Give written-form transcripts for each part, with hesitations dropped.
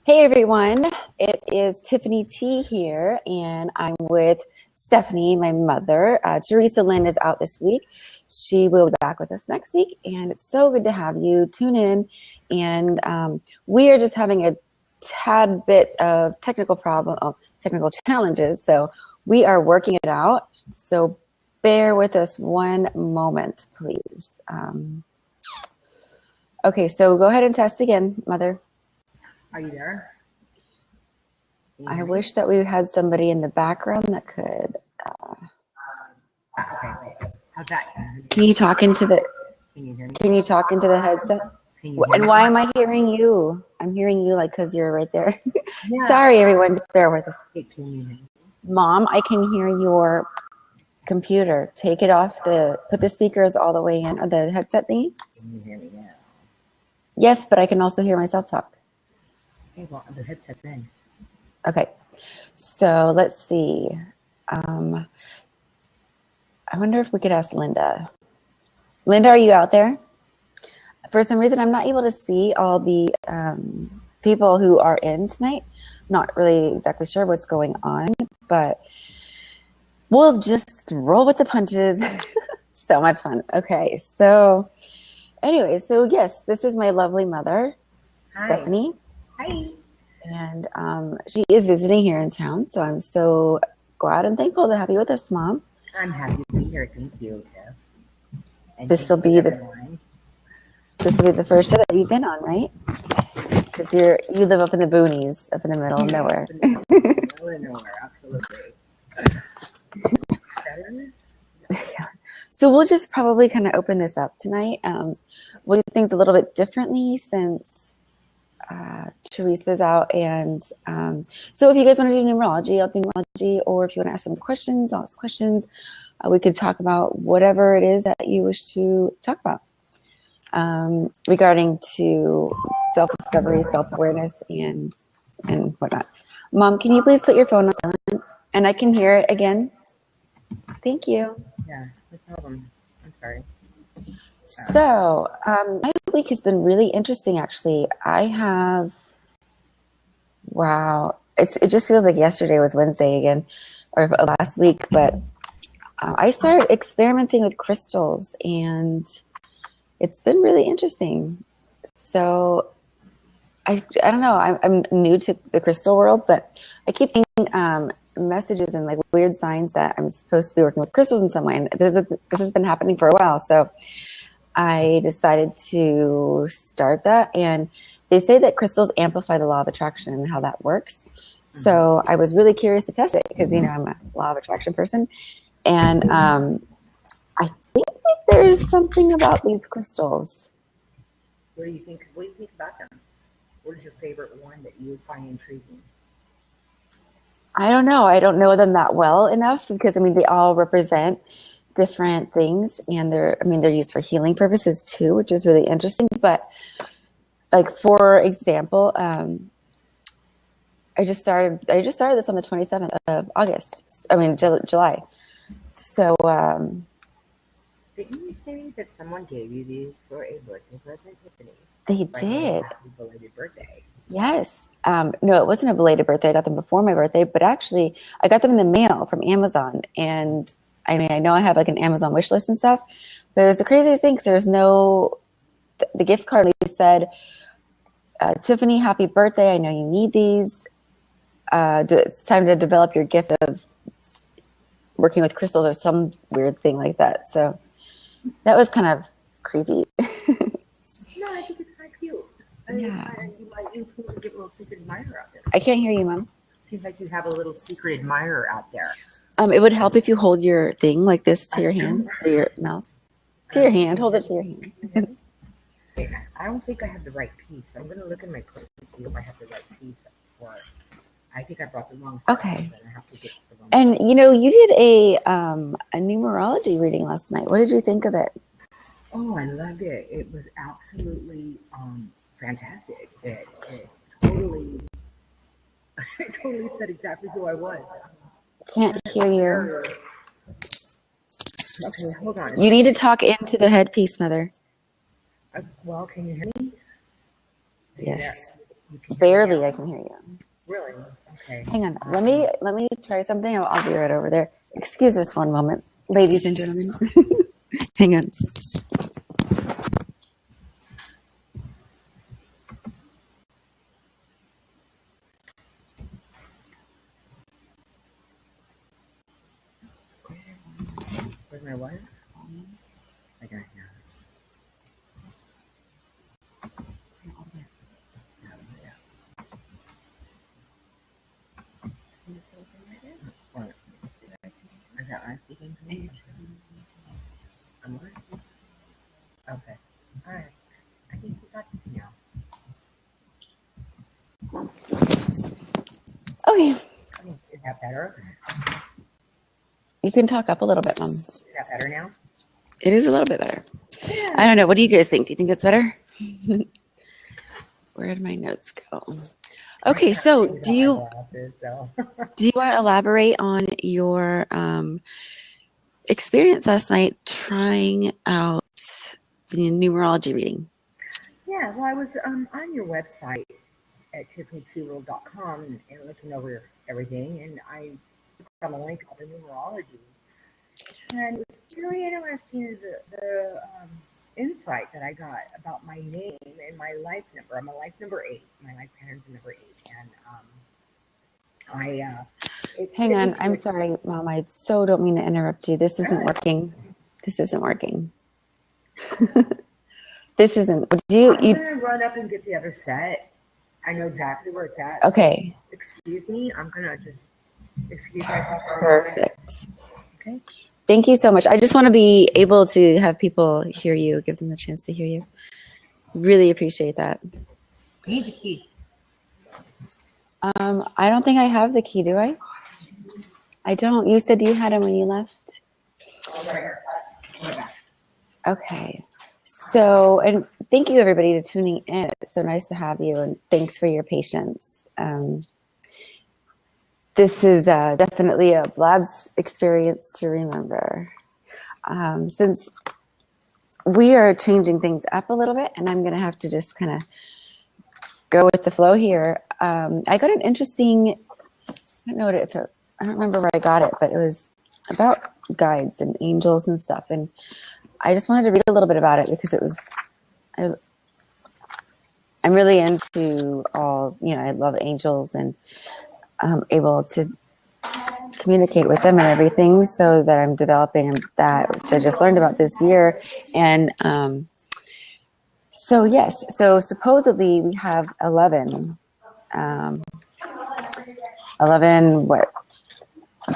Hey everyone, it is Tiffany T here, and I'm with Stephanie, my mother. Teresah Lynn is out this week. She will be back with us next week, and it's so good to have you tune in. And we are just having a tad bit of technical challenges, so we are working it out. So bear with us one moment, please. Okay, so go ahead and test again, Mother. Are you there? I wish that we had somebody in the background that could. Okay, wait. How's that? Can you talk into the? Can you hear me? Can you talk into the headset? And why am I hearing you? I'm hearing you like because you're right there. Yeah. Sorry, everyone. Just bear with us. Hey, can you hear me? Mom, I can hear your computer. Take it off put the speakers all the way in, or the headset thingy. Can you hear me now? Yes, but I can also hear myself talk. Okay, well, the headset's in. Okay, so let's see. I wonder if we could ask Linda. Linda, are you out there? For some reason, I'm not able to see all the people who are in tonight. Not really exactly sure what's going on, but we'll just roll with the punches. So much fun. Okay, so anyway, so yes, this is my lovely mother, Hi. Stephanie. Hi. And she is visiting here in town, so I'm so glad and thankful to have you with us, Mom. I'm happy to be here. Thank you, Tiff. And this will be the first show that you've been on, right? Because you live up in the boonies, up in the middle of nowhere. Middle of nowhere, absolutely. Yeah. So we'll just probably kind of open this up tonight. We'll do things a little bit differently since Teresa's out, and so if you guys want to do numerology, I'll do numerology, or if you want to ask some questions, I'll ask questions. We could talk about whatever it is that you wish to talk about regarding to self-discovery, self-awareness, and whatnot. Mom, can you please put your phone on silent? And I can hear it again. Thank you. Yeah, no problem. I'm sorry. So my week has been really interesting, actually. Wow, it just feels like yesterday was Wednesday again, or last week, but I started experimenting with crystals, and it's been really interesting. So I don't know, I'm new to the crystal world, but I keep getting messages and like weird signs that I'm supposed to be working with crystals in some way, and this has been happening for a while. So I decided to start that, and they say that crystals amplify the law of attraction and how that works. So I was really curious to test it because, I'm a law of attraction person, and I think that there's something about these crystals. What do you think about them? What is your favorite one that you find intriguing? I don't know. I don't know them that well enough because, they all represent different things, and they're used for healing purposes too, which is really interesting. But like, for example, I just started this on the 27th of August. July. So didn't you say that someone gave you these for a birthday present, Tiffany? They did. Happy belated birthday. Yes. No, it wasn't a belated birthday. I got them before my birthday, but actually I got them in the mail from Amazon. And I know I have like an Amazon wish list and stuff. There's the craziest thing, because there's no, the gift card said, Tiffany, happy birthday. I know you need these. It's time to develop your gift of working with crystals or some weird thing like that. So that was kind of creepy. No, I think it's kind of cute. Yeah. You seem to get a little secret admirer out there. I can't hear you, Mom. Seems like you have a little secret admirer out there. It would help if you hold your thing like this to your hand or your mouth. To your hand. Hold it to your hand. I don't think I have the right piece. I'm going to look in my purse to see if I have the right piece for it. I think I brought the wrong set. Okay. I have to get the wrong And you did a numerology reading last night. What did you think of it? Oh, I loved it. It was absolutely fantastic. It totally said exactly who I was. Can't hear you. Okay, hold on. You need to talk into the headpiece, Mother. Well, can you hear me? Yes. You can hear me Barely, now? I can hear you. Really? Okay. Hang on. Let me try something. I'll be right over there. Excuse us one moment, ladies and gentlemen. Hang on. Where's my wire? I got it now. What? I got my speaking to me. I'm what? Okay. All right. I think we got this now. Okay. Is that better? You can talk up a little bit, Mom. Is that better now? It is a little bit better. Yeah. I don't know. What do you guys think? Do you think it's better? Where did my notes go? Okay, so do you want to elaborate on your experience last night trying out the numerology reading? Yeah, well, I was on your website at tiffanyteeworld.com and looking over everything, and I found a link on the numerology. And it was very interesting the insight that I got about my name and my life number. I'm a life number 8. My life pattern's number 8, and Hang on, I'm sorry, Mom. I so don't mean to interrupt you. This isn't working. This isn't working. This isn't. I'm gonna run up and get the other set. I know exactly where it's at. Okay. So excuse me. I'm gonna just excuse myself for a moment. Perfect. Okay. Thank you so much. I just want to be able to have people hear you, give them the chance to hear you. Really appreciate that. I need the key. I don't think I have the key, do I? I don't. You said you had him when you left. Okay. So, and thank you everybody to tuning in. It's so nice to have you, and thanks for your patience. This is definitely a Blab's experience to remember. Since we are changing things up a little bit, and I'm going to have to just kind of go with the flow here. I got an interesting, I don't know I don't remember where I got it, but it was about guides and angels and stuff. And I just wanted to read a little bit about it because it was, I'm really into all, I love angels and I'm able to communicate with them and everything, so that I'm developing that, which I just learned about this year. And so yes, so supposedly we have 11 what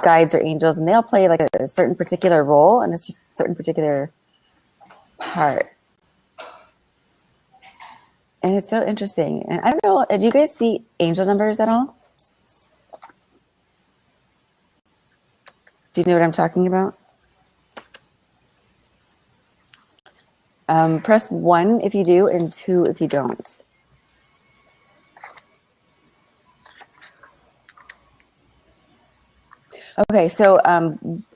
guides or angels, and they'll play like a certain particular role in a certain particular part. And it's so interesting. And I don't know, do you guys see angel numbers at all? Do you know what I'm talking about? Press 1 if you do, and 2 if you don't. Okay, so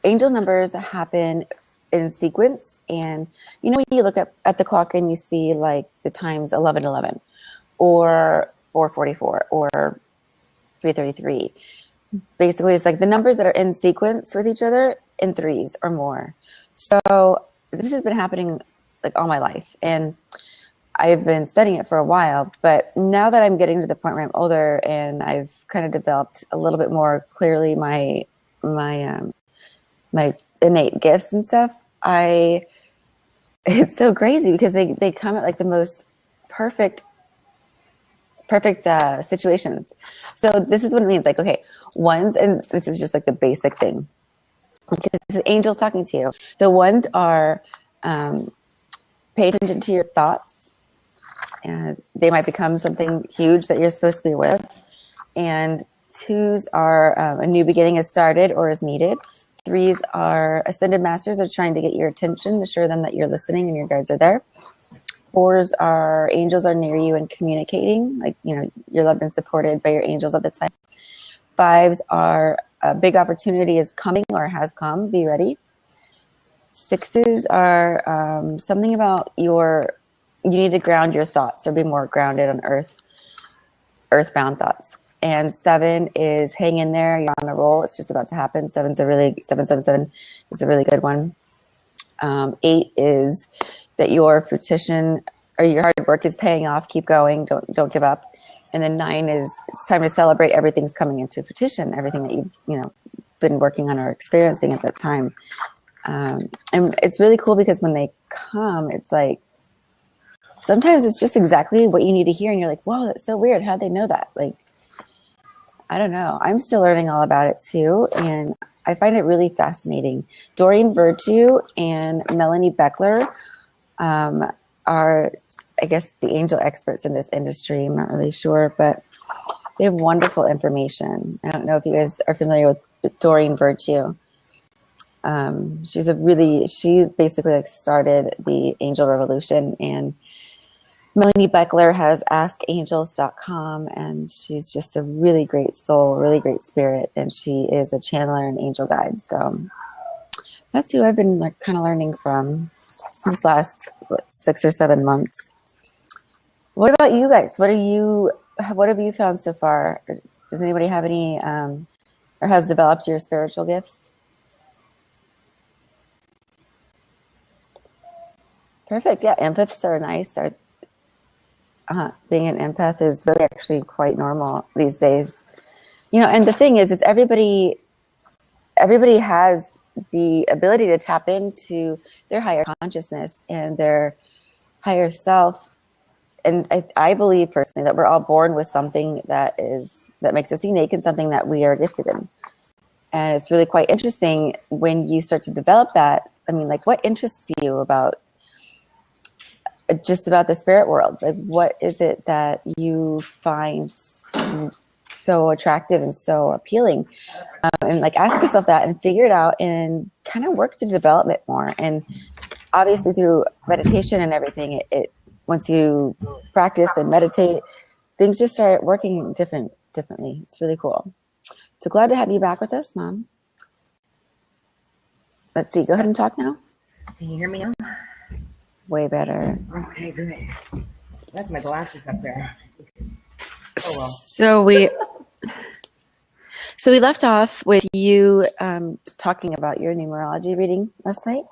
angel numbers happen in sequence, and when you look at the clock and you see like the times 11:11 or 4:44 or 3:33. Basically, it's like the numbers that are in sequence with each other in threes or more. So this has been happening like all my life, and I've been studying it for a while. But now that I'm getting to the point where I'm older and I've kind of developed a little bit more clearly my innate gifts and stuff, it's so crazy because they come at like the most perfect situations. So this is what it means. Like, okay, ones, and this is just like the basic thing, because the angels talking to you. The ones are pay attention to your thoughts, and they might become something huge that you're supposed to be aware of. And 2s are a new beginning has started or is needed. 3s are ascended masters are trying to get your attention, assure them that you're listening and your guides are there. 4s are angels are near you and communicating, like, you're loved and supported by your angels at the time. 5s are a big opportunity is coming or has come, be ready. 6s are something about you need to ground your thoughts or be more grounded on earth. earthbound thoughts. And 7 is hang in there, you're on a roll, it's just about to happen. 777 is a really good one. 8 is that your fruition or your hard work is paying off, keep going, don't give up. And then 9 is it's time to celebrate, everything's coming into fruition, everything that you've been working on or experiencing at that time. And it's really cool because when they come, it's like sometimes it's just exactly what you need to hear, and you're like, whoa, that's so weird, how'd they know that? Like, I don't know. I'm still learning all about it too, and I find it really fascinating. Doreen Virtue and Melanie Beckler are, I guess, the angel experts in this industry. I'm not really sure, but they have wonderful information. I don't know if you guys are familiar with Doreen Virtue. She basically like started the angel revolution, and Melanie Beckler has askangels.com, and she's just a really great soul, really great spirit, and she is a channeler and angel guide. So that's who I've been like kind of learning from these last 6 or 7 months. What about you guys? What have you found so far? Does anybody have any or has developed your spiritual gifts? Perfect. Yeah, empaths are nice. Being an empath is really actually quite normal these days. And the thing is everybody has the ability to tap into their higher consciousness and their higher self. And I believe personally that we're all born with something that makes us unique and something that we are gifted in. And it's really quite interesting when you start to develop that. I mean, like, what interests you about the spirit world? Like, what is it that you find so attractive and so appealing? And like, ask yourself that and figure it out and kind of work to develop it more. And obviously through meditation and everything, it once you practice and meditate, things just start working differently. It's really cool. So glad to have you back with us, Mom. Let's see. Go ahead and talk now. Can you hear me now? Way better. Okay, good. That's my glasses up there. Oh well. So we left off with you talking about your numerology reading last night.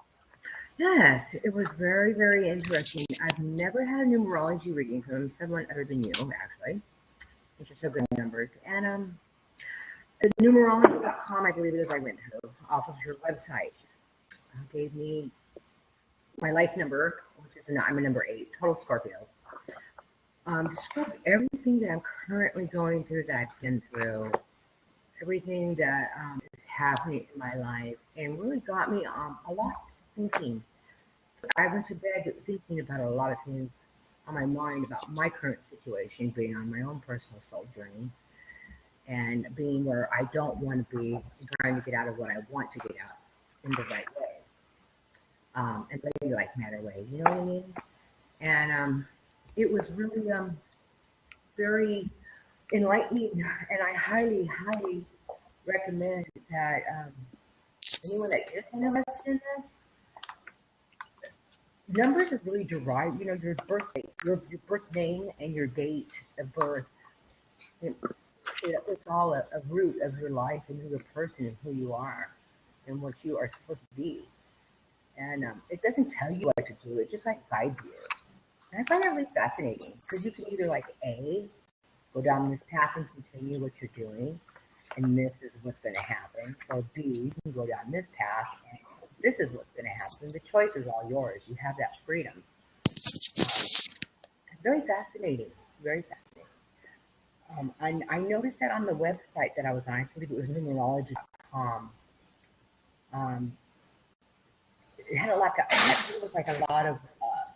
Yes, it was very, very interesting. I've never had a numerology reading from someone other than you, actually, which are so good numbers. And the numerology.com, I believe it is, I went to off of your website, gave me my life number, which is I'm a number 8, total Scorpio. Described everything that I'm currently going through, that I've been through, everything that is happening in my life, and really got me a lot thinking. I went to bed thinking about a lot of things on my mind about my current situation, being on my own personal soul journey, and being where I don't want to be, and trying to get out of what I want to get out in the right way. And maybe like matter way, you know what I mean? And it was really very enlightening, and I highly, highly recommend that anyone that is interested in this, numbers are really derived, your birth date, your birth name and your date of birth. It's all a root of your life and who the person and who you are and what you are supposed to be. And it doesn't tell you what to do. It just like guides you. And I find that really fascinating because you can either like A, go down this path and continue what you're doing, and this is what's going to happen. Or B, you can go down this path and this is what's going to happen. The choice is all yours. You have that freedom. Very fascinating. Very fascinating. I noticed that on the website that I was on, I believe it was numerology.com. It had it was like a lot of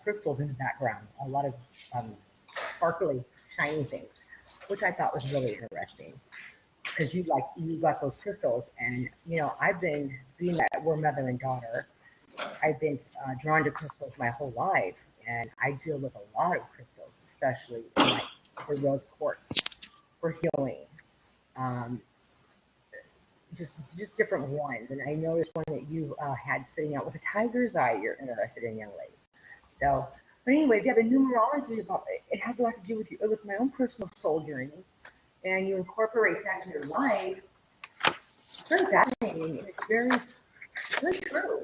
crystals in the background, a lot of sparkly, shiny things, which I thought was really interesting. Because you got those crystals, and I've been, being that we're mother and daughter, I've been drawn to crystals my whole life, and I deal with a lot of crystals, especially like the rose quartz for healing. Just different ones. And I noticed one that you had sitting out with a tiger's eye you're interested in, young lady. So, but anyways, yeah, the numerology, it has a lot to do with my own personal soul journey and you incorporate that in your life, it's very fascinating. It's very true. Very true.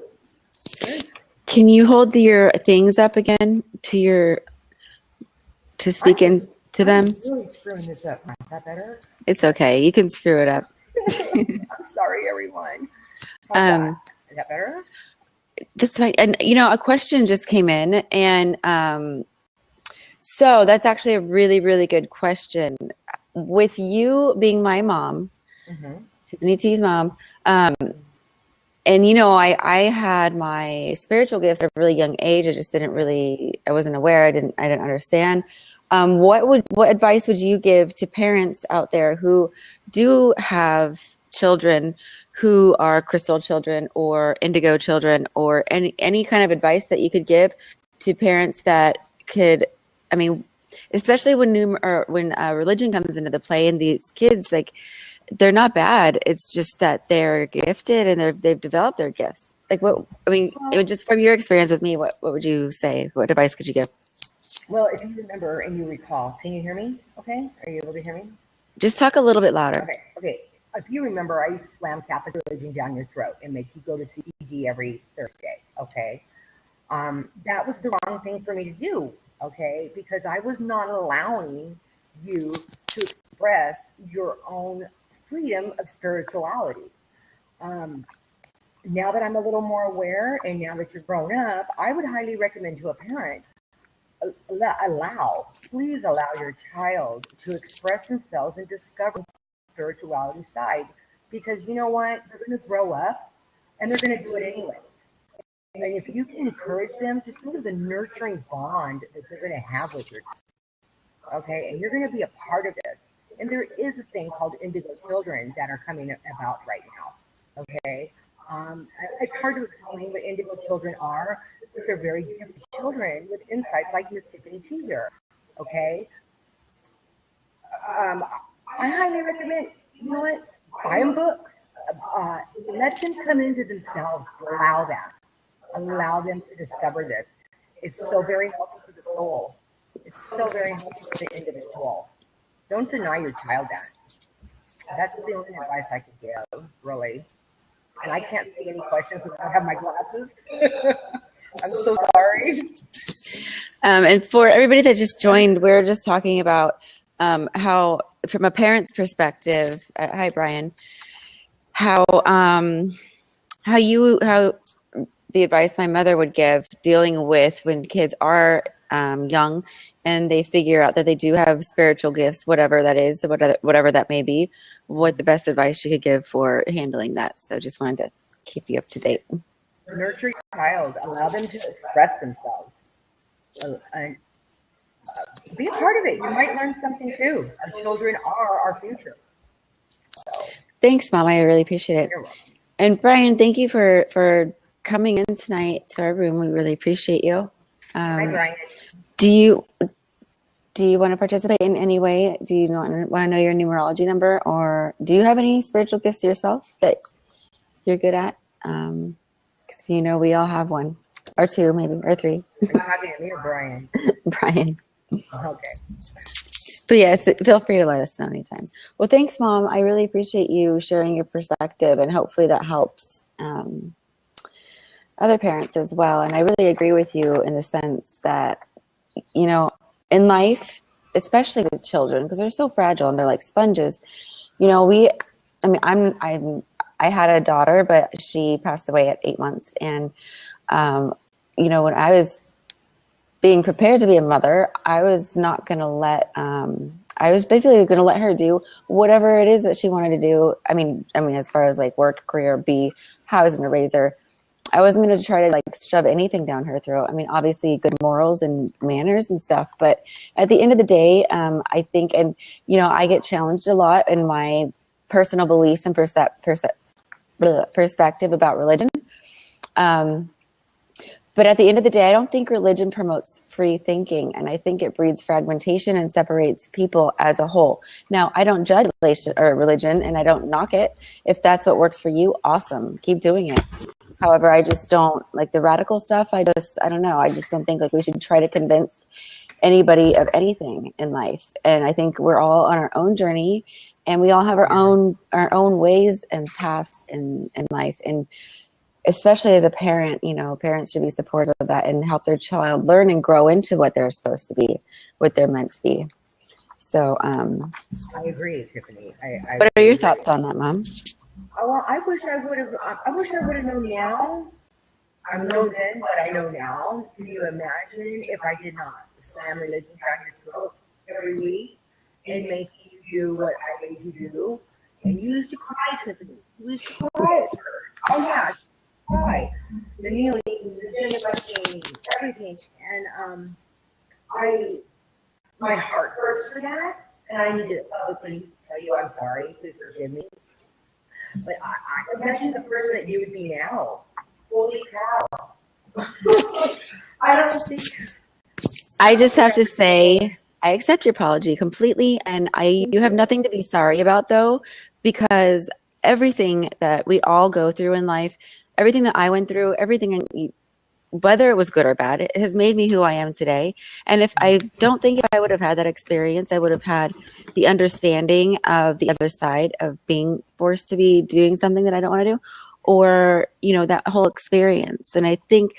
Can you hold your things up again to speak into them? I'm really screwing this up. Is that better? It's okay. You can screw it up. I'm sorry, everyone. Is that better? That's fine. And a question just came in, and so that's actually a really, really good question. With you being my mom, Tiffany T's mom, and I had my spiritual gifts at a really young age. I just I wasn't aware. I didn't understand. What advice would you give to parents out there who do have children who are crystal children or indigo children, or any kind of advice that you could give to parents that could, especially when religion comes into the play, and these kids, like, they're not bad. It's just that they're gifted and they've developed their gifts. Like, just from your experience with me, what would you say? What advice could you give? Well, if you remember and you recall, can you hear me? Okay. Are you able to hear me? Just talk a little bit louder. Okay. If you remember, I used to slam Catholic religion down your throat and make you go to CCD every Thursday. Okay. That was the wrong thing for me to do. Okay. Because I was not allowing you to express your own freedom of spirituality. Now that I'm a little more aware, and now that you're grown up, I would highly recommend to a parent, please allow your child to express themselves and discover the spirituality side, because you know what, they're going to grow up and they're going to do it anyways. And if you can encourage them, just think of the nurturing bond that they're going to have with your child. Okay, and you're going to be a part of this. And there is a thing called indigo children that are coming about right now. Okay. It's hard to explain what indigo children are, but they're very gifted children with insights like Miss Tiffany T here. Okay. I highly recommend, you know what, buy them books. Let them come into themselves. Allow them to discover this. It's so very helpful for the soul. It's so very helpful for the individual. Don't deny your child that. That's the only advice I could give, really. And I can't see any questions because I have my glasses. I'm so sorry. And for everybody that just joined, we're just talking about how, from a parent's perspective, hi Brian, how the advice my mother would give dealing with when kids are young and they figure out that they do have spiritual gifts, whatever that is, whatever that may be, what the best advice you could give for handling that. So just wanted to keep you up to date. Nurture your child, allow them to express themselves, and be a part of it. You might learn something too. Our children are our future. So, thanks, Mom. I really appreciate it. You're welcome. And Brian, thank you for coming in tonight to our room. We really appreciate you. Hi, Brian. Do you want to participate in any way? Do you want to know your numerology number, or do you have any spiritual gifts yourself that you're good at? Because we all have one, or two, maybe, or three. Are you talking to me or Brian? Brian. Okay. But yes, feel free to let us know anytime. Well, thanks, Mom. I really appreciate you sharing your perspective, and hopefully that helps other parents as well. And I really agree with you in the sense that, in life, especially with children, because they're so fragile and they're like sponges. I had a daughter, but she passed away at 8 months. And, when I was being prepared to be a mother, I was not going to I was basically going to let her do whatever it is that she wanted to do. I mean, as far as like work, career, be how I was going to raise her. I wasn't going to try to like shove anything down her throat. I mean, obviously good morals and manners and stuff, but at the end of the day, I think, and I get challenged a lot in my personal beliefs and perspective about religion. But at the end of the day, I don't think religion promotes free thinking, and I think it breeds fragmentation and separates people as a whole. Now, I don't judge religion, and I don't knock it. If that's what works for you, awesome, keep doing it. However, I just don't like the radical stuff. I don't know. I just don't think like we should try to convince anybody of anything in life. And I think we're all on our own journey, and we all have our own ways and paths in life. And especially as a parent, parents should be supportive of that and help their child learn and grow into what they're supposed to be, what they're meant to be. So, I agree, Tiffany. What are your thoughts on that, Mom? Well, I wish I would have known now. I know then what I know now. Can you imagine if I did not slam religion down your throat every week and make you do what I made you do? And you used to cry, Tiffany. You used to cry at church. Oh yeah, cry. The kneeling, the genuflecting, everything. And my heart hurts for that, and I need to publicly tell you I'm sorry. Please forgive me. But I imagine the person that you would be now. Holy cow. I don't think. I just have to say, I accept your apology completely, and you have nothing to be sorry about, though, because everything that we all go through in life, everything that I went through, everything, whether it was good or bad, it has made me who I am today. And if I would have had that experience, I would have had the understanding of the other side of being forced to be doing something that I don't want to do, or, that whole experience. And I think,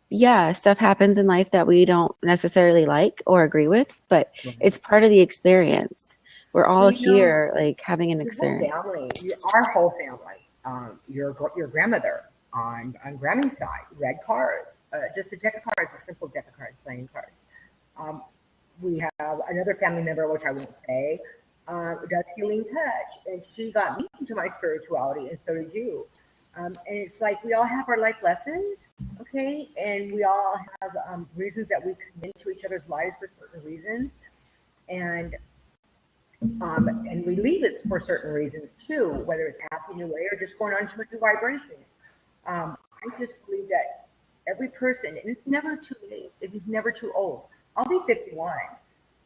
yeah, stuff happens in life that we don't necessarily like or agree with, but it's part of the experience. We're all here, like, having an experience. Our whole family, your grandmother on Grammy's side, read cards, just a deck of cards, a simple deck of cards, playing cards. We have another family member, which I won't say, does healing touch, and she got me into my spirituality, and so did you. And it's like we all have our life lessons, okay? And we all have reasons that we come into each other's lives for certain reasons. And we leave it for certain reasons too, whether it's passing away or just going on to a new vibration. I just believe that every person, and it's never too late, it's never too old. I'll be 51,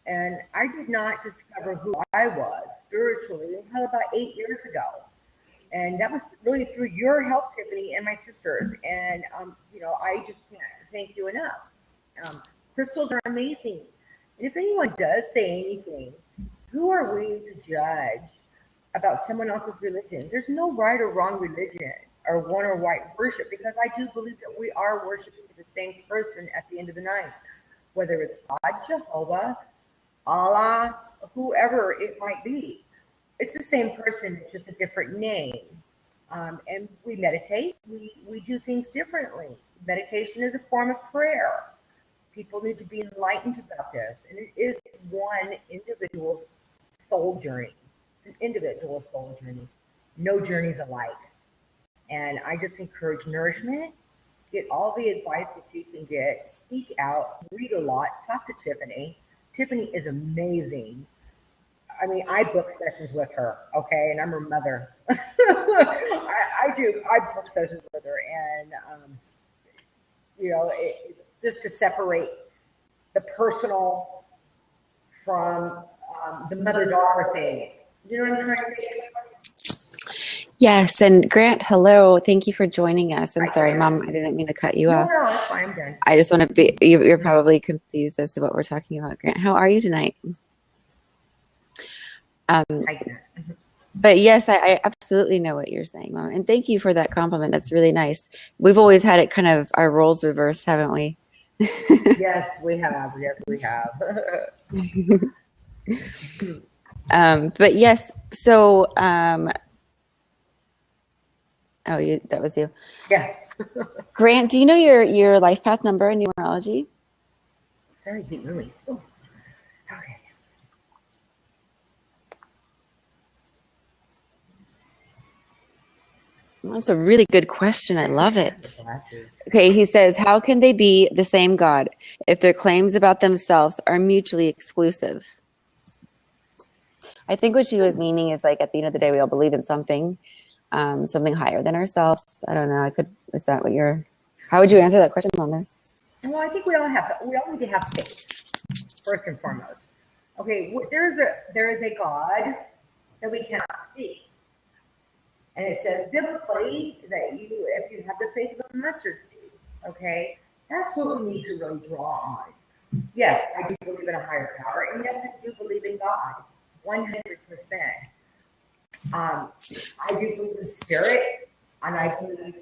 and I did not discover who I was spiritually until about 8 years ago. And that was really through your help, Tiffany, and my sisters. And, I just can't thank you enough. Crystals are amazing. And if anyone does say anything, who are we to judge about someone else's religion? There's no right or wrong religion or one or right worship, because I do believe that we are worshiping the same person at the end of the night, whether it's God, Jehovah, Allah, whoever it might be. It's the same person, it's just a different name. And we meditate, we do things differently. Meditation is a form of prayer. People need to be enlightened about this. And it is one individual's soul journey. It's an individual soul journey. No journey's alike. And I just encourage nourishment. Get all the advice that you can get. Seek out, read a lot, talk to Tiffany. Tiffany is amazing. I mean, I book sessions with her, okay, and I'm her mother. I book sessions with her, and it's just to separate the personal from the mother-daughter thing. You know what I'm trying to say? Yes, and Grant, hello. Thank you for joining us. I'm sorry, Mom, I didn't mean to cut you off. No, it's fine, I'm done. I just want to be, you're probably confused as to what we're talking about. Grant, how are you tonight? But yes, I absolutely know what you're saying, Mom. And thank you for that compliment. That's really nice. We've always had it kind of our roles reversed, haven't we? Yes, we have. Yes, we have. But yes, so, that was you. Yes. Grant, do you know your life path number in numerology? Sorry, keep moving. Oh. Okay. That's a really good question. I love it. Okay, he says, how can they be the same God if their claims about themselves are mutually exclusive? I think what she was meaning is, like, at the end of the day, we all believe in something, something higher than ourselves. I don't know. Is that what how would you answer that question, Mama? Well, I think we all need to have faith, first and foremost. Okay, there is a God that we cannot see. And it says biblically that if you have the faith of a mustard seed, okay, that's what we need to really draw on. Yes, I do believe in a higher power, and yes, I do believe in God, 100%. I do believe in spirit, and I believe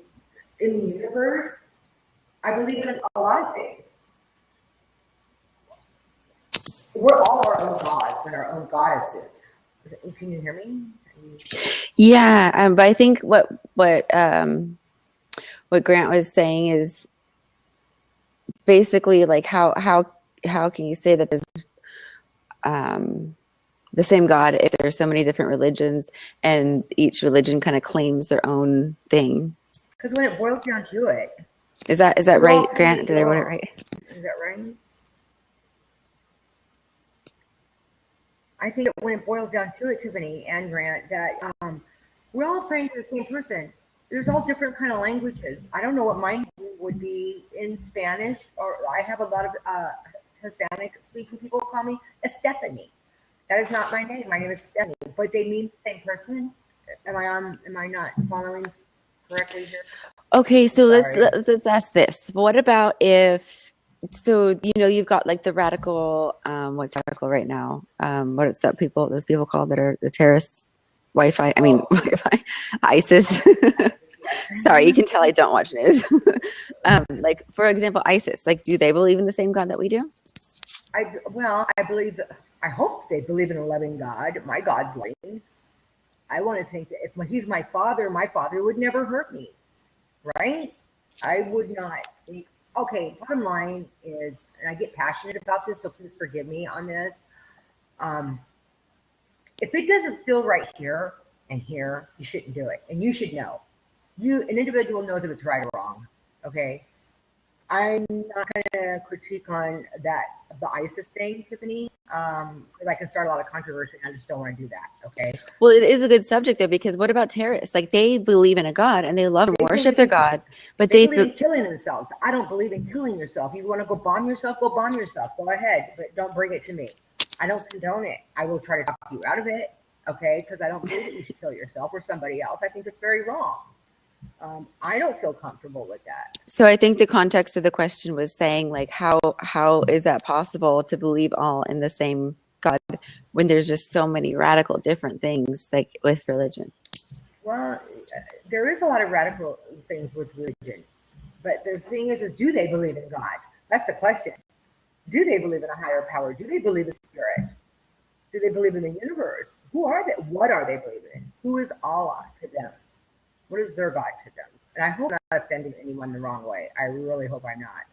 in the universe. I believe in a lot of things. We're all our own gods and our own goddesses. Can you hear me? Yeah, but I think what Grant was saying is basically like how can you say that there's the same God if there's so many different religions and each religion kind of claims their own thing? Because when it boils down to it, is that right, Grant? Did I write it right? Is that right? I think when it boils down to it, Tiffany and Grant, that we're all praying to the same person. There's all different kind of languages. I don't know what mine would be in Spanish, or I have a lot of Hispanic speaking people call me Stephanie. That is not my name. My name is Stephanie, but they mean the same person. Am I not following correctly here? Okay, so let's ask this. What about if, so you've got like the radical, what's radical right now? What is that those people called that are the terrorists? Wi-Fi, ISIS. Sorry, you can tell I don't watch news. Like for example, ISIS. Like, do they believe in the same God that we do? I believe. I hope they believe in a loving God. My God's loving. I want to think that if He's my father would never hurt me, right? I would not think. Okay, bottom line is, and I get passionate about this, so please forgive me on this. If it doesn't feel right here and here, you shouldn't do it, and you should know. An individual knows if it's right or wrong. Okay, I'm not going to critique on the ISIS thing, Tiffany, because I can start a lot of controversy. And I just don't want to do that. Okay. Well, it is a good subject though, because what about terrorists? Like they believe in a God and they love and worship their God, but they believe in killing themselves. I don't believe in killing yourself. You want to go bomb yourself? Go bomb yourself. Go ahead, but don't bring it to me. I don't condone it. I will try to talk you out of it. Okay, because I don't believe that you should kill yourself or somebody else. I think it's very wrong. I don't feel comfortable with that. So I think the context of the question was saying like, how is that possible to believe all in the same God when there's just so many radical different things like with religion? Well, there is a lot of radical things with religion, but the thing is do they believe in God? That's the question. Do they believe in a higher power? Do they believe in spirit? Do they believe in the universe? Who are they? What are they believing in? Who is Allah to them? What is their God to them? And I hope I'm not offending anyone the wrong way. I really hope I'm not.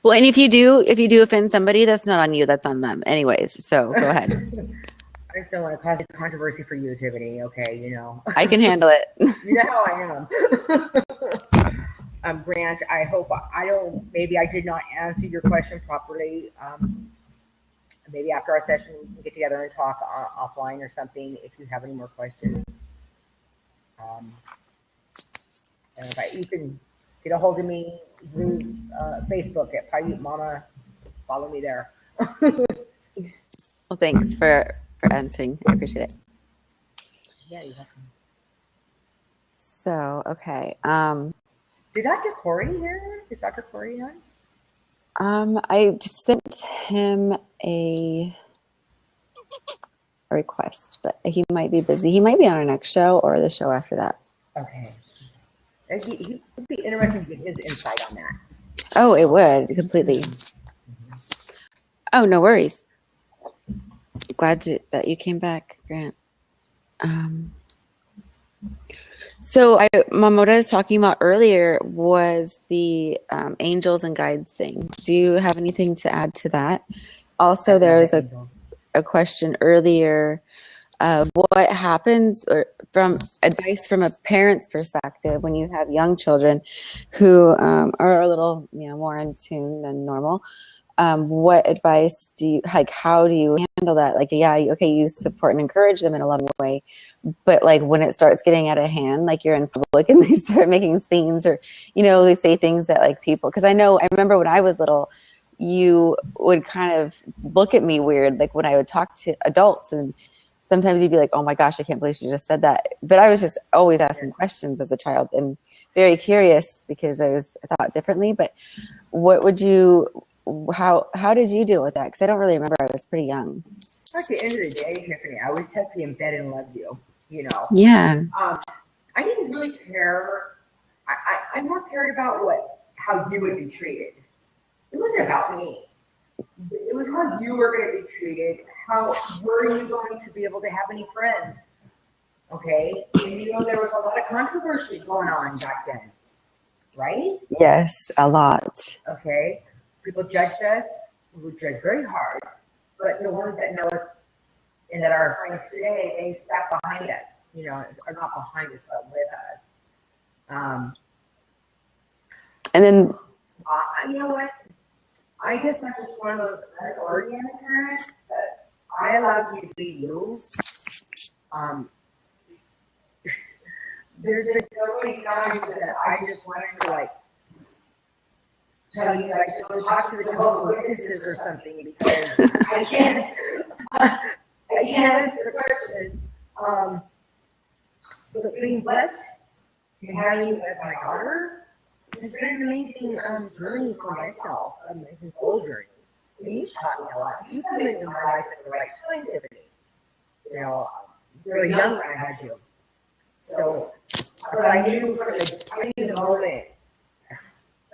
Well, and if you do offend somebody, that's not on you, that's on them. Anyways, so go ahead. I just don't want to cause a controversy for you, Tiffany. Okay, I can handle it. You know how I am. Grant, I hope maybe I did not answer your question properly. Maybe after our session, we can get together and talk offline or something if you have any more questions. And you can get a hold of me through Facebook at Paiute Mama. Follow me there. Well, thanks for answering. I appreciate it. Yeah, you're welcome. So, okay. Did Dr. Corey here? Is Dr. Corey on? I sent him a request, but he might be busy. He might be on our next show or the show after that. Okay. He would be interesting to get his insight on that. Oh, it would completely. Mm-hmm. Oh, no worries. Glad that you came back, Grant. So Mom, what I was talking about earlier was the angels and guides thing. Do you have anything to add to that? Also, there was a question earlier of what happens, or from advice from a parent's perspective when you have young children who are a little more in tune than normal. What advice do you how do you handle that? Like, yeah, okay, you support and encourage them in a loving way, but like when it starts getting out of hand, like you're in public and they start making scenes, or they say things that like people, because I remember when I was little, you would kind of look at me weird, like when I would talk to adults, and sometimes you'd be like, oh my gosh, I can't believe she just said that. But I was just always asking questions as a child and very curious because I thought differently. But what would you how did you deal with that? Because I don't really remember. I was pretty young. At the end of the day, Tiffany, I always tucked you in bed and loved you. You know. Yeah. I didn't really care. I more cared about how you would be treated. It wasn't about me. It was how you were going to be treated. How were you going to be able to have any friends? Okay, and there was a lot of controversy going on back then, right? Yes, a lot. Okay, people judged us. We were judged very hard, but the ones that know us and that are our friends today, they stuck behind us. Are not behind us, but with us. And then, you know what? I guess I'm just one of those unoriented parents, but I love you to be you. There's been so many times that I just wanted to tell you guys to go talk to the Jehovah's Witnesses or something because I can't answer the question. But being blessed and having you as my daughter has been an amazing journey for myself, amazing soul journey. And you've taught me a lot. You come into my life at the right time, Tiffany. Very young when I had you. So, but I knew from the moment,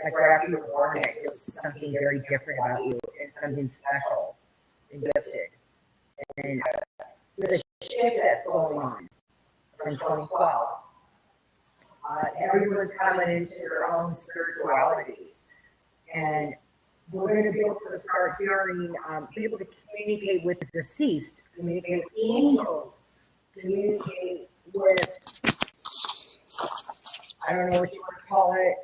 like right after you were born, that it was something very different about you and something special and gifted. And there's a shift that's going on from 2012. Everyone's coming into their own spirituality. And we're going to be able to start hearing, be able to communicate with the deceased, communicate with angels, communicate with, I don't know what you want to call it.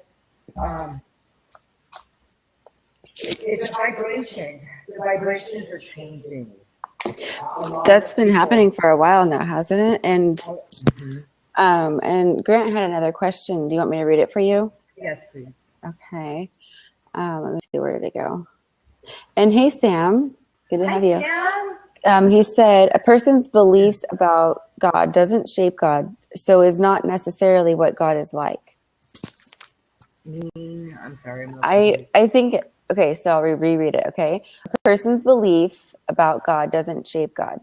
It's a vibration. The vibrations are changing. That's been happening for a while now, hasn't it? And and Grant had another question. Do you want me to read it for you? Yes, please. Okay. Let me see, where did it go? And hey, Sam, good to have you. Sam. He said, a person's beliefs about God doesn't shape God, so is not necessarily what God is like. I'm sorry. I think, okay, so I'll reread it, okay? A person's belief about God doesn't shape God,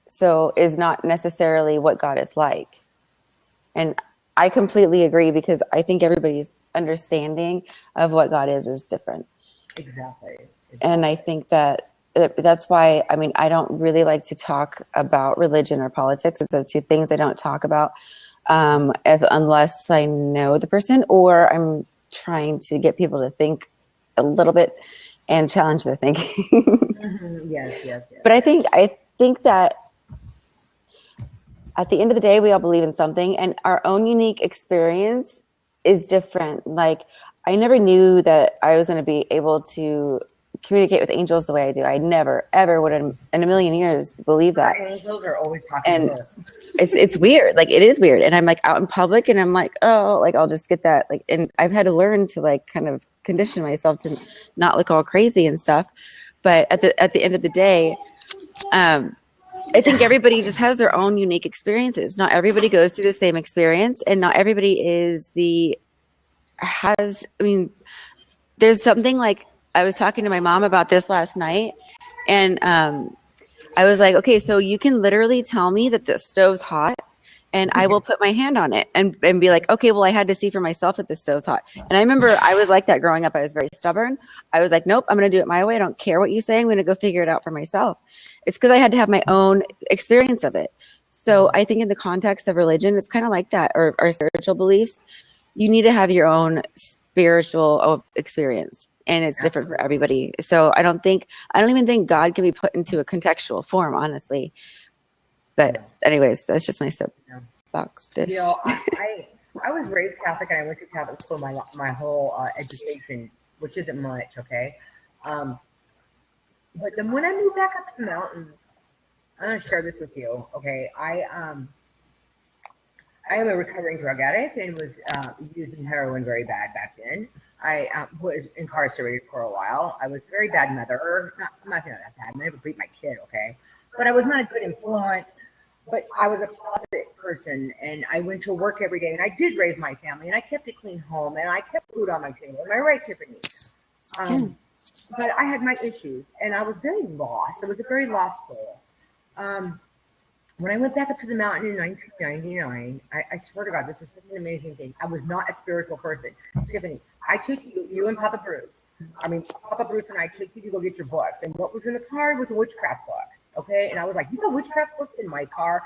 so is not necessarily what God is like. And I completely agree because I think everybody's understanding of what God is different. Exactly. And I think that's why, I mean, I don't really like to talk about religion or politics. It's the two things I don't talk about unless I know the person or I'm trying to get people to think a little bit and challenge their thinking. Yes. But I think that at the end of the day, we all believe in something, and our own unique experience is different. Like, I never knew that I was going to be able to communicate with angels the way I do. I never, ever would have in a million years believe that. Our angels are always talking and to us. it's weird. Like, it is weird. And I'm like out in public and I'm like, oh, like I'll just get that. Like, and I've had to learn to like kind of condition myself to not look all crazy and stuff. But at the end of the day, I think everybody just has their own unique experiences. Not everybody goes through the same experience, and not everybody there's something like, I was talking to my mom about this last night, and I was like, okay, so you can literally tell me that the stove's hot, and I will put my hand on it and be like, okay, well, I had to see for myself that the stove's hot. And I remember I was like that growing up. I was very stubborn. I was like, nope, I'm going to do it my way. I don't care what you say. I'm going to go figure it out for myself. It's because I had to have my own experience of it. So I think in the context of religion, it's kind of like that, or spiritual beliefs. You need to have your own spiritual experience, and it's different for everybody. So I don't even think God can be put into a contextual form, honestly. But anyways, that's just my soapbox dish. I was raised Catholic, and I went to Catholic school my whole education, which isn't much, okay? But then when I moved back up to the mountains, I'm going to share this with you, okay? I am a recovering drug addict and was using heroin very bad back then. I was incarcerated for a while. I was a very bad mother. I'm not that bad. I never beat my kid, okay? But I was not a good influence. But I was a closet person, and I went to work every day, and I did raise my family, and I kept a clean home, and I kept food on my table. Am I right, Tiffany? but I had my issues, and I was very lost. I was a very lost soul. Um, when I went back up to the mountain in 1999, I swear to God, this is such an amazing thing. I was not a spiritual person. Tiffany, I took you and Papa Bruce. I mean, Papa Bruce and I took you to go get your books. And what was in the car was a witchcraft book. Okay. And I was like, you got witchcraft books in my car?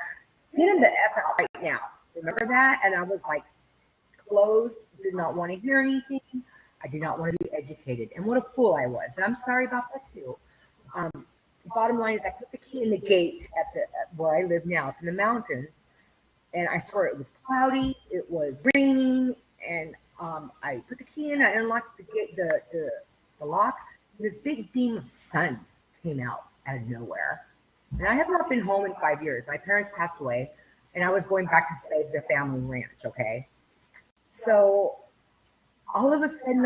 Get them the F out right now. Remember that? And I was like, closed, did not want to hear anything. I did not want to be educated. And what a fool I was. And I'm sorry about that too. Bottom line is I put the key in the gate at where I live now, in the mountains, and I swear it was cloudy, it was raining, and I put the key in, I unlocked the gate, the lock, and this big beam of sun came out of nowhere. And I have not been home in 5 years. My parents passed away, and I was going back to save the family ranch, okay? So all of a sudden,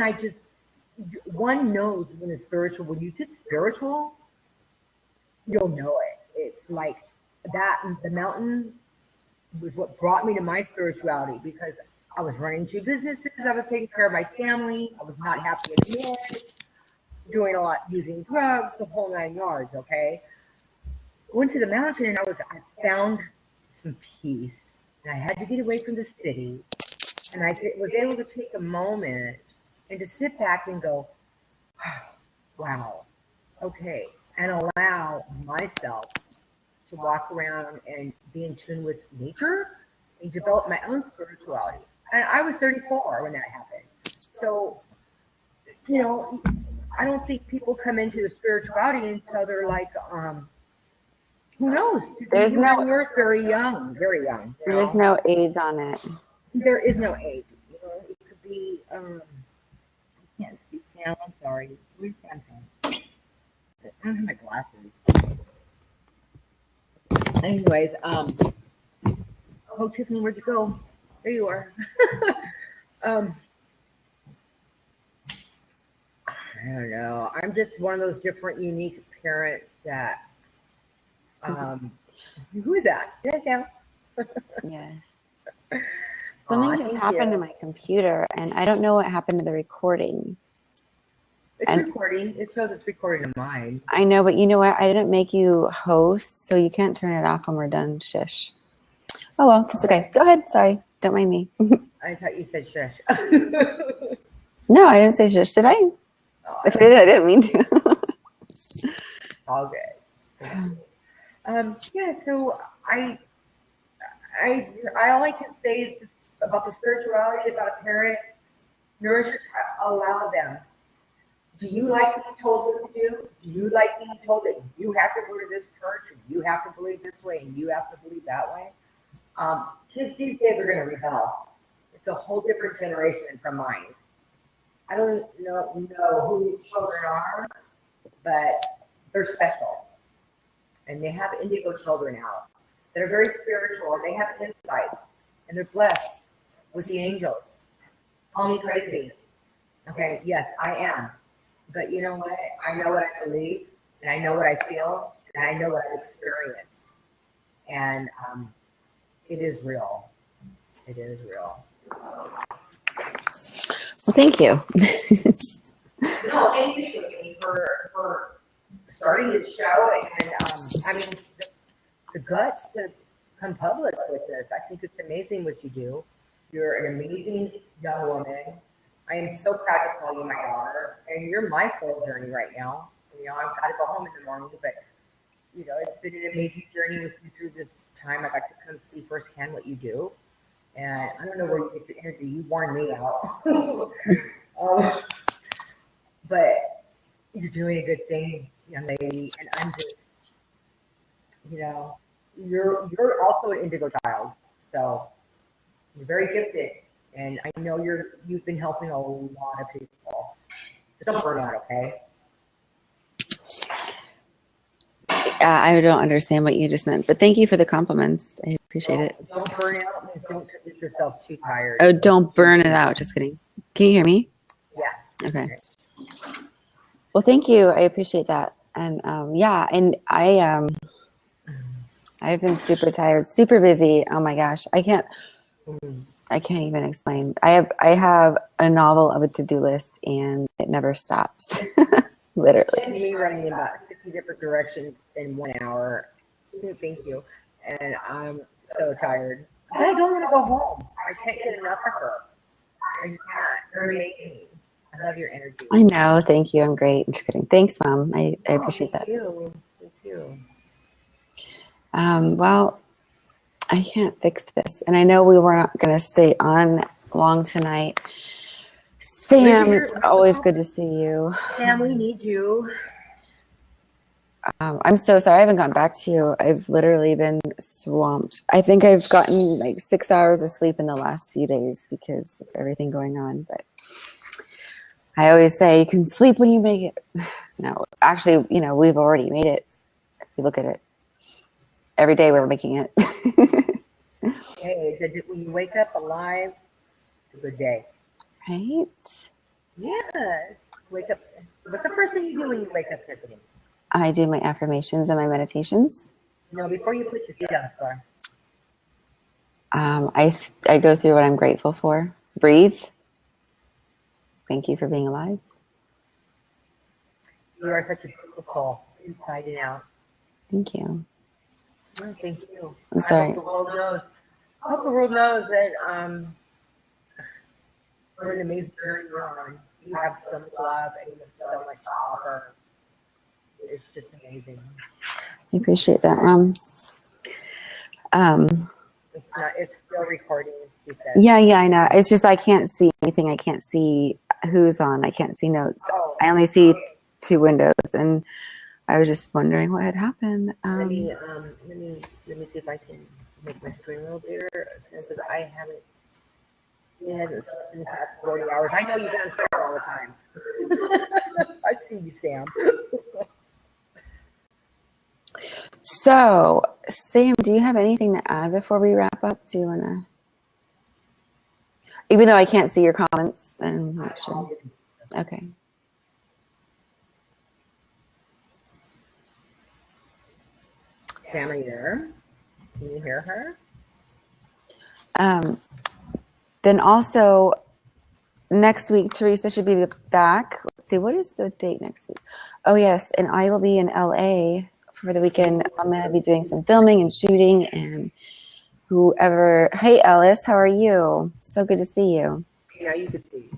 one knows when it's spiritual. When you get spiritual, you'll know it. It's like that. The mountain was what brought me to my spirituality, because I was running two businesses. I was taking care of my family. I was not happy in marriage, doing a lot, using drugs, the whole 9 yards. Okay. Went to the mountain and I found some peace, and I had to get away from the city. And I was able to take a moment and to sit back and go, wow, okay, and allow myself to walk around and be in tune with nature and develop my own spirituality. And I was 34 when that happened. So, I don't think people come into the spirituality until they're like, who knows? There's no earth, very young, very young. There's no age on it. There is no age. It could be. I can't speak Sam. I'm sorry. I don't have my glasses. Anyways, oh, Tiffany, where'd you go? There you are. I don't know. I'm just one of those different, unique parents that. Who is that? Yes, Sam. Yes. Something just happened to my computer, and I don't know what happened to the recording. It's recording. It shows it's recording on mine. I know, but you know what? I didn't make you host, so you can't turn it off when we're done. Shush. Oh, well, that's okay. Go ahead. Sorry. Don't mind me. I thought you said shush. No, I didn't say shush, did I? Oh, if I did, I didn't mean to. All good. Yeah, so I all I can say is just about the spirituality, about a parent, nourish your child, allow them. Do you like being told what to do? Do you like being told that you have to go to this church, and you have to believe this way, and you have to believe that way? Kids these days are going to rebel. It's a whole different generation from mine. I don't know who these children are, but they're special. And they have indigo children out that are very spiritual, and they have insights, and they're blessed with the angels. Call me crazy. Okay, yes, I am. But you know what? I know what I believe, and I know what I feel, and I know what I experience. And it is real. It is real. Well, thank you. No, thank you for starting this show, and I mean, the guts to come public with this. I think it's amazing what you do. You're an amazing young woman. I am so proud to call you my daughter, and you're my soul journey right now. I've got to go home in the morning, but it's been an amazing journey with you through this time. I got to come see firsthand what you do, and I don't know where you get the energy. You worn me out, but you're doing a good thing, young lady, and I'm just, you're also an indigo child, so you're very gifted, and I know you've been helping a lot of people. Just don't burn out, okay? I don't understand what you just meant, but thank you for the compliments. I appreciate it. Don't burn out means don't get yourself too tired. Oh, don't burn it out. Just kidding. Can you hear me? Yeah. Okay. Well, thank you. I appreciate that. And and I've been super tired, super busy. Oh my gosh. I can't even explain. I have a novel of a to-do list, and it never stops. Literally. Me running in about 50 different directions in 1 hour. Thank you. And I'm so tired. But I don't want to go home. I can't get enough of her. I just can't. You're amazing. I love your energy. I know. Thank you. I'm great. I'm just kidding. Thanks, Mom. I appreciate that. Thank you. Thank you. Well, I can't fix this. And I know we were not going to stay on long tonight. Sam, it's always good to see you. Sam, we need you. I'm so sorry I haven't gotten back to you. I've literally been swamped. I think I've gotten like 6 hours of sleep in the last few days because of everything going on. But I always say you can sleep when you make it. No, actually, we've already made it. If you look at it, every day we're making it. Hey, when you wake up alive, it's a good day. Right? Yes. Wake up. What's the first thing you do when you wake up, Tiffany? I do my affirmations and my meditations. No, before you put your feet on the floor. I go through what I'm grateful for. Breathe. Thank you for being alive. You are such a beautiful soul, inside and out. Thank you. No, thank you. I'm sorry. I hope the world knows that we're an amazing journey you're on. You have so much love and you have so much to offer. It's just amazing. I appreciate that, Mom. It's still recording. Yeah, I know. It's just I can't see anything. I can't see who's on. I can't see notes. Oh. I only see 2 windows, and I was just wondering what had happened. Let me see if I can make my screen a little bigger because I haven't. It hasn't slept in the past 40 hours. I know you've been on Twitter all the time. I see you, Sam. So, Sam, do you have anything to add before we wrap up? Do you want to? Even though I can't see your comments, I'm not sure. Okay. Sam, are you there? Can you hear her? Then also, next week, Teresah should be back. Let's see, what is the date next week? Oh, yes, and I will be in LA for the weekend. I'm going to be doing some filming and shooting and whoever. Hey, Ellis, how are you? So good to see you. Yeah, you could see.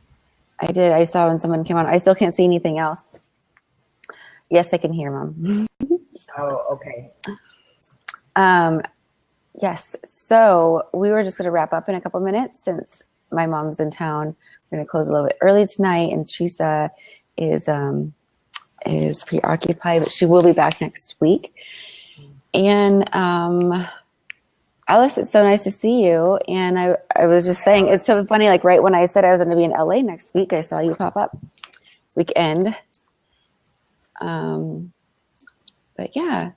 I did. I saw when someone came on. I still can't see anything else. Yes, I can hear, Mom. Oh, okay. Yes. So we were just going to wrap up in a couple minutes since my mom's in town. We're going to close a little bit early tonight, and Teresah is preoccupied, but she will be back next week. And Alice, it's so nice to see you. And I was just saying, it's so funny. Like right when I said I was going to be in LA next week, I saw you pop up weekend. But yeah.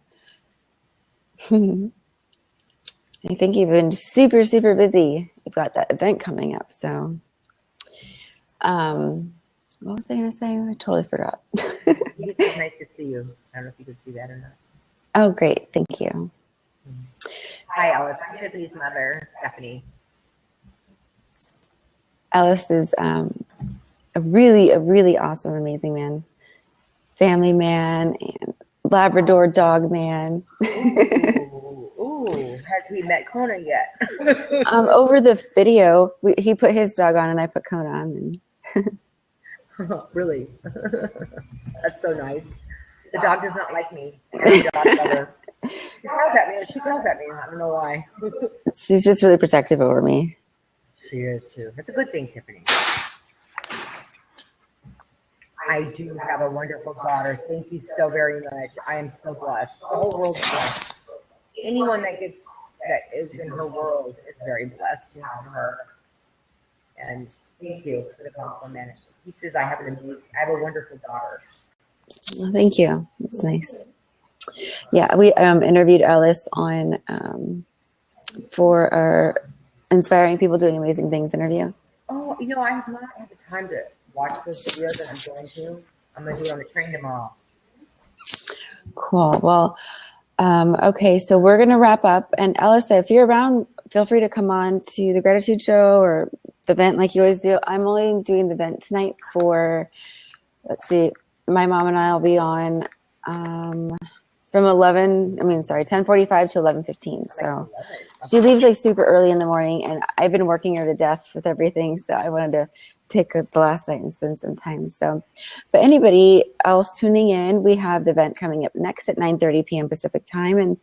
I think you've been super, super busy. You've got that event coming up. So, what was I going to say? I totally forgot. It's nice to see you. I don't know if you could see that or not. Oh, great. Thank you. Hi, Alice. I'm Tiffany's mother, Stephanie. Alice is a really awesome, amazing man. Family man and Labrador dog man. Ooh. Has he met Kona yet? Over the video, he put his dog on and I put Kona on. Really? That's so nice. The dog does not like me. The dog lover. She growls at me. I don't know why. She's just really protective over me. She is too. That's a good thing, Tiffany. I do have a wonderful daughter. Thank you so very much. I am so blessed. The whole world's blessed. Anyone that is in her world is very blessed to have her. And thank you for the compliment. He says I have a wonderful daughter. Well, thank you. That's nice. Yeah, we interviewed Alice on for our Inspiring People Doing Amazing Things interview. Oh, I have not had the time to watch those videos that I'm going to. I'm going to do it on the train tomorrow. Cool. Well, okay, so we're going to wrap up. And Alice, if you're around, feel free to come on to the gratitude show or the event like you always do. I'm only doing the event tonight for, let's see, my mom and I will be on from 10:45 to 11:15. So she leaves like super early in the morning, and I've been working her to death with everything. So I wanted to take the last night and spend some time. So, but anybody else tuning in, we have the event coming up next at 9:30 p.m. Pacific time. And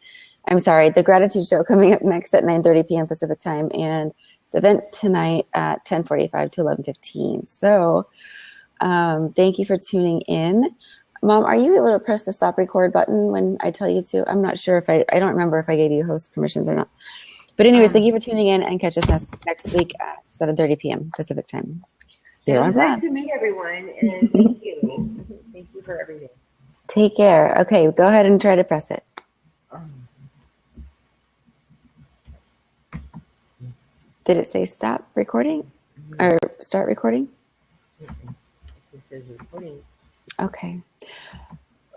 I'm sorry, the gratitude show coming up next at 9:30 p.m. Pacific time. And the event tonight at 10:45 to 11:15. So thank you for tuning in. Mom, are you able to press the stop record button when I tell you to? I'm not sure if I don't remember if I gave you host permissions or not. But anyways, thank you for tuning in, and catch us next week at 7:30 p.m. Pacific time. It was nice to meet everyone, and thank you. Thank you for everything. Take care. Okay, go ahead and try to press it. Did it say stop recording or start recording? It says recording. Okay.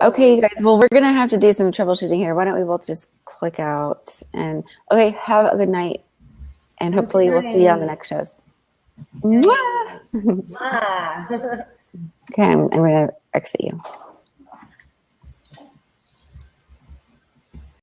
Okay, you guys. Well, we're going to have to do some troubleshooting here. Why don't we both just click out and, okay, have a good night. And hopefully we'll see you on the next shows. Mwah! Ah. Okay, I'm going to exit you.